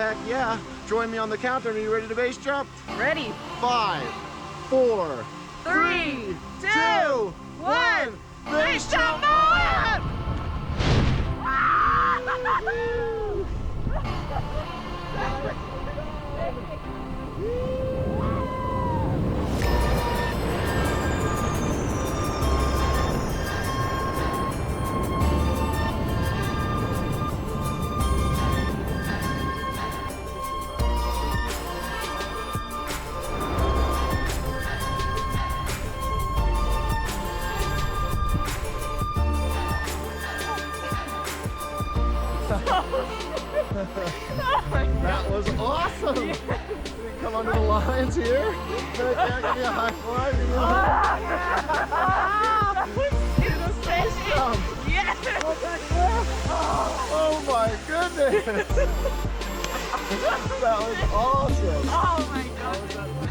heck yeah. Join me on the countdown. Are you ready to base jump? Ready? 5, 4, 3, 2, 1. Base jump Moab! That was awesome! Yeah. Come under the lines here. Can I give you a high five? Yes! Oh my goodness! That was awesome! Oh my God!